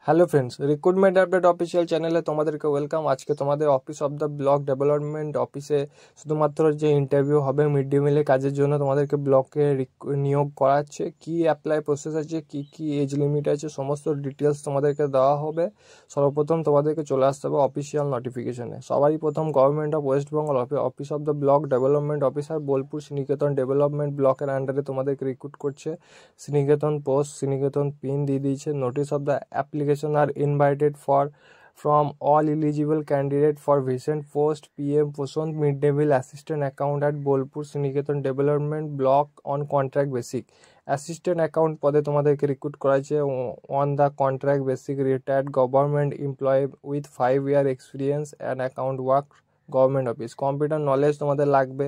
Hello friends, recruitment update official চ্যানেলে তোমাদেরকে welcome. আজকে তোমাদের office of the block development অফিসে শুধুমাত্র যে ইন্টারভিউ হবে মিড ডে মিলের কাজের জন্য তোমাদেরকে ব্লকে নিয়োগ করাচ্ছে। কি অ্যাপ্লাই প্রসেস আছে, কি এজ লিমিট আছে, সমস্ত ডিটেলস তোমাদেরকে দেওয়া হবে। সর্বপ্রথম তোমাদেরকে চলে আসতে হবে অফিসিয়াল নোটিফিকেশনে। সবারই প্রথম government of West Bengal office of the block development officer Bolpur Sriniketan development ব্লকের আন্ডারে তোমাদেরকে রিক্রুট করছে। শ্রীনিকেতন পোস্ট, শ্রীনিকেতন পিন দিয়ে দিয়েছে। Notice of the application are invited from all eligible candidates for vacant post PM Poshant mid-day meal assistant account at Bolpur Sriniketan Development Block on contract basic. Assistant account পদে তোমাদেরকে recruit করা হয়েছে on the contract basic, retired government employee with 5 year experience and account work government office. Computer knowledge তোমাদের লাগবে।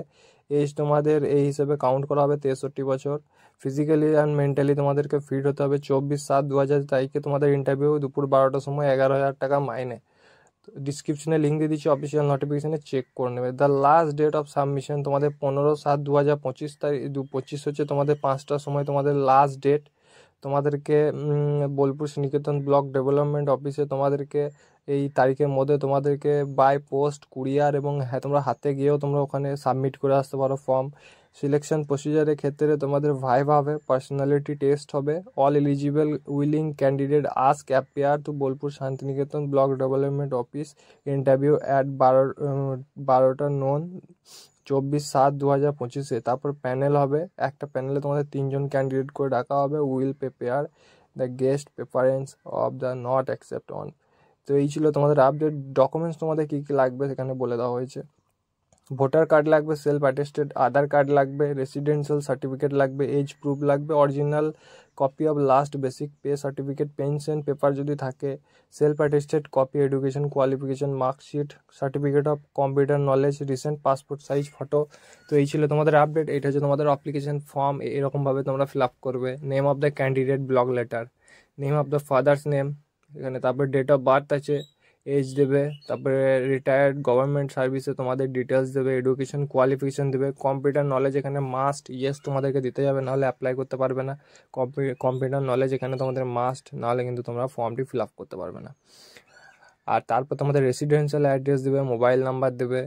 Age তোমাদের এই হিসেবে count করা হবে 63 বছর। ফিজিক্যালি অ্যান্ড মেন্টালি তোমাদেরকে ফিট হতে হবে। 24/7/2000 তারিখে তোমাদের ইন্টারভিউ, দুপুর 12টার সময়, 11,000 টাকা মাইনে। ডিসক্রিপশনে লিঙ্ক দিয়ে দিচ্ছি, অফিসিয়াল নোটিফিকেশনে চেক করে নেবে। The last date of submission তোমাদের 15/7/2025 তারিখ, 25 হচ্ছে তোমাদের 5টার সময় তোমাদের লাস্ট ডেট। তোমাদেরকে বোলপুর শ্রীনিকেতন ব্লক ডেভেলপমেন্ট অফিসে তোমাদেরকে এই তারিখের মধ্যে তোমাদেরকে বাই পোস্ট, কুরিয়ার এবং তোমরা হাতে গিয়েও তোমরা ওখানে সাবমিট করে আসতে পারো ফর্ম। সিলেকশন প্রসিজারের ক্ষেত্রে তোমাদের ভাইভা হবে, পার্সোনালিটি টেস্ট হবে। All eligible willing candidate ask appear to Bolpur Santiniketan block development office, interview at 12টা নোন 24/7/2025। তারপর প্যানেল হবে, একটা প্যানেলে তোমাদের 3জন ক্যান্ডিডেট করে ডাকা হবে। Will prepare the guest preference of the not accept on. তো এই ছিল তোমাদের আপডেট। ডকুমেন্টস তোমাদের কী কী লাগবে সেখানে বলে দেওয়া হয়েছে। ভোটার কার্ড লাগবে, সেলফ অ্যাটেস্টেড আধার কার্ড লাগবে, রেসিডেন্সিয়াল সার্টিফিকেট লাগবে, এজ প্রুফ লাগবে, original copy of last basic pay certificate, pension paper যদি থাকে, self attested copy, education qualification marksheet, certificate of computer knowledge, recent passport size photo. তো এই ছিল তোমাদের আপডেট। এটা হচ্ছে তোমাদের অ্যাপ্লিকেশন ফর্ম। এরকমভাবে তোমরা ফিল আপ করবে। Name of the candidate, block letter, name of the father's name এখানে, তারপর ডেট অফ বার্থ আছে, এজ দেবে, তারপরে রিটায়ার্ড গভর্নমেন্ট সার্ভিসে তোমাদের ডিটেলস দেবে, এডুকেশন কোয়ালিফিকেশন দেবে, কম্পিউটার নলেজ এখানে মাস্ট ইয়েস তোমাদেরকে দিতে যাবে, নাহলে অ্যাপ্লাই করতে পারবে না। কম্পিউটার নলেজ এখানে তোমাদের মাস্ট, নাহলে কিন্তু তোমরা ফর্মটি ফিল আপ করতে পারবে না। আর তারপর তোমাদের রেসিডেন্সিয়াল অ্যাড্রেস দেবে, মোবাইল নাম্বার দেবে,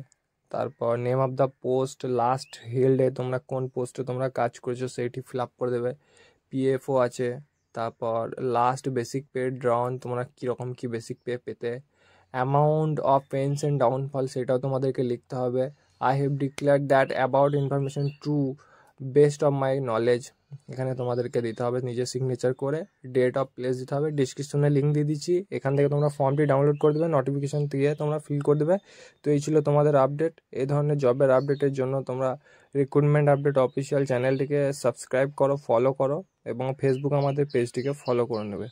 তারপর name of the post, last হেল্ডে তোমরা কোন পোস্টে তোমরা কাজ করেছো সেইটি ফিল আপ করে দেবে। পিএফও আছে, তারপর লাস্ট বেসিক পে ড্রন, তোমরা কীরকম কী বেসিক পে পেতে, অ্যামাউন্ট অফ পেনশন ডাউনফল সেটাও তোমাদেরকে লিখতে হবে। I have declare that about information true best of my knowledge এখানে তোমাদেরকে দিতে হবে নিজের সিগনেচার করে। ডেট অফ প্লেস দিতে হবে। ডিসক্রিপশনে লিঙ্ক দিয়ে দিচ্ছি, এখান থেকে তোমরা ফর্মটি ডাউনলোড করে দেবে, নোটিফিকেশন দিয়ে তোমরা ফিল করে দেবে। তো এই ছিল তোমাদের আপডেট। এই ধরনের জবের আপডেটের জন্য তোমরা রিক্রুটমেন্ট আপডেট অফিসিয়াল চ্যানেলটিকে সাবস্ক্রাইব করো, ফলো করো, এবং ফেসবুক আমাদের পেজটিকে ফলো করে নেবে।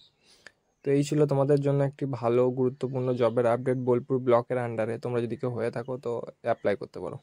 তো এই ছিল তোমাদের জন্য একটি ভালো গুরুত্বপূর্ণ জবের আপডেট বোলপুর ব্লকের আন্ডারে। তোমরা যদি কেউ হয়ে থাকো তো অ্যাপ্লাই করতে পারো।